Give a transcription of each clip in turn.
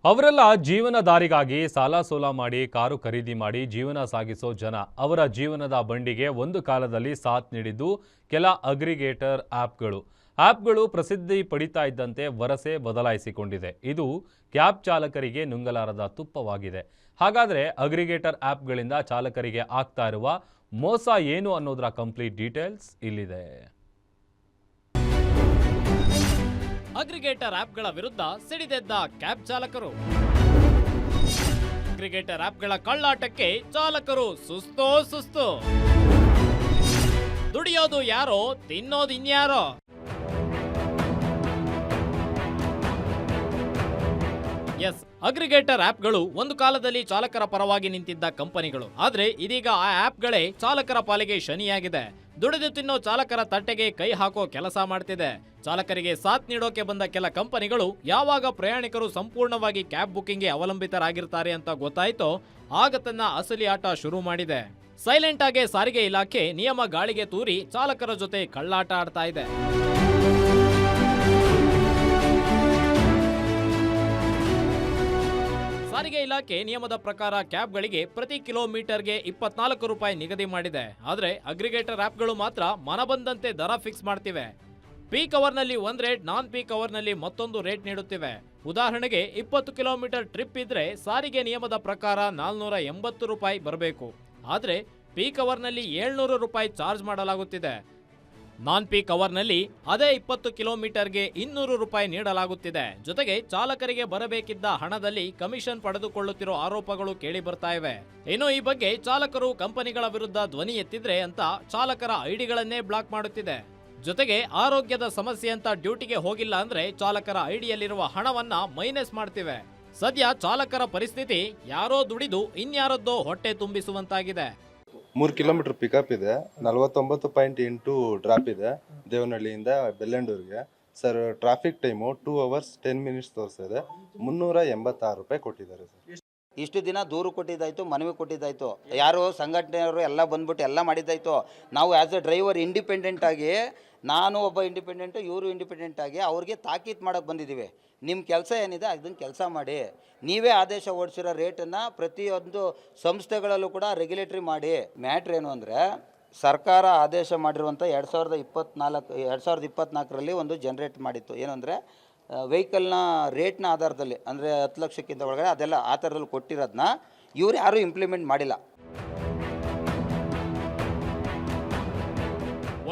ಅವರೆಲ್ಲ ಜೀವನದಾರಿಗಾಗಿ ಸಾಲ ಸೋಲ ಮಾಡಿ ಕಾರು ಖರೀದಿ ಮಾಡಿ ಜೀವನ ಸಾಗಿಸೋ ಜನ. ಅವರ ಜೀವನದ ಬಂಡಿಗೆ ಒಂದು ಕಾಲದಲ್ಲಿ ಸಾಥ್ ನೀಡಿದ್ದು ಕೆಲ ಅಗ್ರಿಗೇಟರ್ ಆ್ಯಪ್ಗಳು ಪ್ರಸಿದ್ಧಿ ಪಡಿತಾ ಇದ್ದಂತೆ ವರಸೆ ಬದಲಾಯಿಸಿಕೊಂಡಿದೆ. ಇದು ಕ್ಯಾಬ್ ಚಾಲಕರಿಗೆ ನುಂಗಲಾರದ ತುಪ್ಪವಾಗಿದೆ. ಹಾಗಾದರೆ ಅಗ್ರಿಗೇಟರ್ ಆ್ಯಪ್ಗಳಿಂದ ಚಾಲಕರಿಗೆ ಆಗ್ತಾ ಇರುವ ಮೋಸ ಏನು ಅನ್ನೋದರ ಕಂಪ್ಲೀಟ್ ಡೀಟೇಲ್ಸ್ ಇಲ್ಲಿದೆ. ಅಗ್ರಿಗೇಟರ್ ಆಪ್ಗಳ ವಿರುದ್ಧ ಸಿಡಿದೆದ್ದ ಕ್ಯಾಬ್ ಚಾಲಕರು. ಅಗ್ರಿಗೇಟರ್ ಆಪ್ಗಳ ಕಳ್ಳಾಟಕ್ಕೆ ಚಾಲಕರು ಸುಸ್ತು. ದುಡಿಯೋದು ಯಾರೋ, ತಿನ್ನೋದು ಇನ್ಯಾರೋ. ಎಸ್, ಅಗ್ರಿಗೇಟರ್ ಆಪ್ಗಳು ಒಂದು ಕಾಲದಲ್ಲಿ ಚಾಲಕರ ಪರವಾಗಿ ನಿಂತಿದ್ದ ಕಂಪನಿಗಳು. ಆದ್ರೆ ಇದೀಗ ಆ ಆಪ್ಗಳೇ ಚಾಲಕರ ಪಾಲಿಗೆ ಶನಿಯಾಗಿದೆ. ದುಡಿದು ತಿನ್ನೋ ಚಾಲಕರ ತಟ್ಟೆಗೆ ಕೈ ಹಾಕೋ ಕೆಲಸ ಮಾಡ್ತಿದೆ. ಚಾಲಕರಿಗೆ ಸಾಥ್ ನೀಡೋಕೆ ಬಂದ ಕೆಲ ಕಂಪನಿಗಳು ಯಾವಾಗ ಪ್ರಯಾಣಿಕರು ಸಂಪೂರ್ಣವಾಗಿ ಕ್ಯಾಬ್ ಬುಕಿಂಗ್ಗೆ ಅವಲಂಬಿತರಾಗಿರ್ತಾರೆ ಅಂತ ಗೊತ್ತಾಯ್ತೋ ಆಗ ತನ್ನ ಅಸಲಿ ಆಟ ಶುರು ಮಾಡಿದೆ. ಸೈಲೆಂಟ್ ಆಗಿ ಸಾರಿಗೆ ಇಲಾಖೆ ನಿಯಮ ಗಾಳಿಗೆ ತೂರಿ ಚಾಲಕರ ಜೊತೆ ಕಳ್ಳಾಟ ಆಡ್ತಾ ಇದೆ. ಸಾರಿಗೆ ಇಲಾಖೆ ನಿಯಮದ ಪ್ರಕಾರ ಕ್ಯಾಬ್ಗಳಿಗೆ ಪ್ರತಿ ಕಿಲೋಮೀಟರ್ಗೆ 24 ರೂಪಾಯಿ ನಿಗದಿ ಮಾಡಿದೆ. ಆದ್ರೆ ಅಗ್ರಿಗೇಟರ್ ಆಪ್ಗಳು ಮಾತ್ರ ಮನಬಂದಂತೆ ದರ ಫಿಕ್ಸ್ ಮಾಡ್ತಿವೆ. ಪೀಕ್ ಅವರ್ನಲ್ಲಿ ಒಂದು ರೇಟ್, ನಾನ್ ಪೀಕ್ ಅವರ್ನಲ್ಲಿ ಮತ್ತೊಂದು ರೇಟ್ ನೀಡುತ್ತಿವೆ. ಉದಾಹರಣೆಗೆ 20 ಕಿಲೋಮೀಟರ್ ಟ್ರಿಪ್ ಇದ್ರೆ ಸಾರಿಗೆ ನಿಯಮದ ಪ್ರಕಾರ 480 ರೂಪಾಯಿ ಬರಬೇಕು. ಆದ್ರೆ ಪೀಕ್ ಅವರ್ನಲ್ಲಿ 700 ರೂಪಾಯಿ ಚಾರ್ಜ್ ಮಾಡಲಾಗುತ್ತಿದೆ. ನಾನ್ ಪೀಕ್ ಅವರ್ನಲ್ಲಿ ಅದೇ 20 ಕಿಲೋಮೀಟರ್ಗೆ 200 ರೂಪಾಯಿ ನೀಡಲಾಗುತ್ತಿದೆ. ಜೊತೆಗೆ ಚಾಲಕರಿಗೆ ಬರಬೇಕಿದ್ದ ಹಣದಲ್ಲಿ ಕಮಿಷನ್ ಪಡೆದುಕೊಳ್ಳುತ್ತಿರೋ ಆರೋಪಗಳು ಕೇಳಿ ಬರ್ತಾ ಇವೆ. ಇನ್ನು ಈ ಬಗ್ಗೆ ಚಾಲಕರು ಕಂಪನಿಗಳ ವಿರುದ್ಧ ಧ್ವನಿ ಎತ್ತಿದ್ರೆ ಅಂತ ಚಾಲಕರ ಐಡಿಗಳನ್ನೇ ಬ್ಲಾಕ್ ಮಾಡುತ್ತಿದೆ. ಜೊತೆಗೆ ಆರೋಗ್ಯದ ಸಮಸ್ಯೆ ಅಂತ ಡ್ಯೂಟಿಗೆ ಹೋಗಿಲ್ಲ ಅಂದ್ರೆ ಚಾಲಕರ ಐಡಿಯಲ್ಲಿರುವ ಹಣವನ್ನ ಮೈನಸ್ ಮಾಡ್ತಿವೆ. ಸದ್ಯ ಚಾಲಕರ ಪರಿಸ್ಥಿತಿ ಯಾರೋ ದುಡಿದು ಇನ್ಯಾರದ್ದೋ ಹೊಟ್ಟೆ ತುಂಬಿಸುವಂತಾಗಿದೆ. 3 ಕಿಲೋಮೀಟರ್ ಪಿಕಪ್ ಇದೆ, 49.8 ಡ್ರಾಪ್ ಇದೆ ದೇವನಹಳ್ಳಿಯಿಂದ ಬೆಲ್ಲಂಡೂರಿಗೆ. Sir, traffic time 2 hours 10 minutes ತೋರಿಸಿದೆ. 386 ರೂಪಾಯಿ ಕೊಟ್ಟಿದ್ದಾರೆ ಸರ್. ಇಷ್ಟು ದಿನ ದೂರು ಕೊಟ್ಟಿದ್ದಾಯಿತು, ಮನವಿ ಕೊಟ್ಟಿದ್ದಾಯಿತು, ಯಾರು ಸಂಘಟನೆಯವರು ಎಲ್ಲ ಬಂದ್ಬಿಟ್ಟು ಎಲ್ಲ ಮಾಡಿದ್ದಾಯಿತು. ನಾವು ಆ್ಯಸ್ ಎ ಡ್ರೈವರ್ ಇಂಡಿಪೆಂಡೆಂಟ್ ಆಗಿ, ನಾನು ಒಬ್ಬ ಇಂಡಿಪೆಂಡೆಂಟು, ಇವರು ಇಂಡಿಪೆಂಡೆಂಟ್ ಆಗಿ ಅವ್ರಿಗೆ ತಾಕೀತು ಮಾಡೋಕ್ಕೆ ಬಂದಿದ್ದೀವಿ. ನಿಮ್ಮ ಕೆಲಸ ಏನಿದೆ ಅದನ್ನು ಕೆಲಸ ಮಾಡಿ. ನೀವೇ ಆದೇಶ ಹೊರಡಿಸಿರೋ ರೇಟನ್ನು ಪ್ರತಿಯೊಂದು ಸಂಸ್ಥೆಗಳಲ್ಲೂ ಕೂಡ ರೆಗ್ಯುಲೇಟ್ರಿ ಮಾಡಿ. ಮ್ಯಾಟ್ರ್ ಏನು ಅಂದರೆ, ಸರ್ಕಾರ ಆದೇಶ ಮಾಡಿರುವಂಥ 2024ರಲ್ಲಿ ಒಂದು ಜನ್ರೇಟ್ ಮಾಡಿತ್ತು. ಏನು ಅಂದರೆ ವೆಹಿಕಲ್ನ ರೇಟ್ನ ಆಧಾರದಲ್ಲಿ, ಅಂದರೆ 10 ಲಕ್ಷಕ್ಕಿಂತ ಒಳಗಡೆ ಅದೆಲ್ಲ ಆ ಥರದಲ್ಲಿ ಕೊಟ್ಟಿರೋದನ್ನ ಇವ್ರು ಯಾರೂ ಇಂಪ್ಲಿಮೆಂಟ್ ಮಾಡಿಲ್ಲ.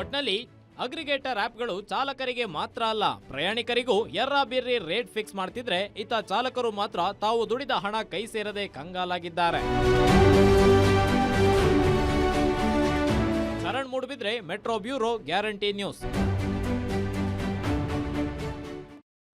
ಒಟ್ನಲ್ಲಿ ಅಗ್ರಿಗೇಟರ್ ಆಪ್ಗಳು ಚಾಲಕರಿಗೆ ಮಾತ್ರ ಅಲ್ಲ, ಪ್ರಯಾಣಿಕರಿಗೂ ಎರ್ರಾಬಿರ್ರಿ ರೇಟ್ ಫಿಕ್ಸ್ ಮಾಡ್ತಿದ್ರೆ ಇತ್ತ ಚಾಲಕರು ಮಾತ್ರ ತಾವು ದುಡಿದ ಹಣ ಕೈ ಸೇರದೆ ಕಂಗಾಲಾಗಿದ್ದಾರೆ. Sharan Moodbidri, metro bureau, guarantee news.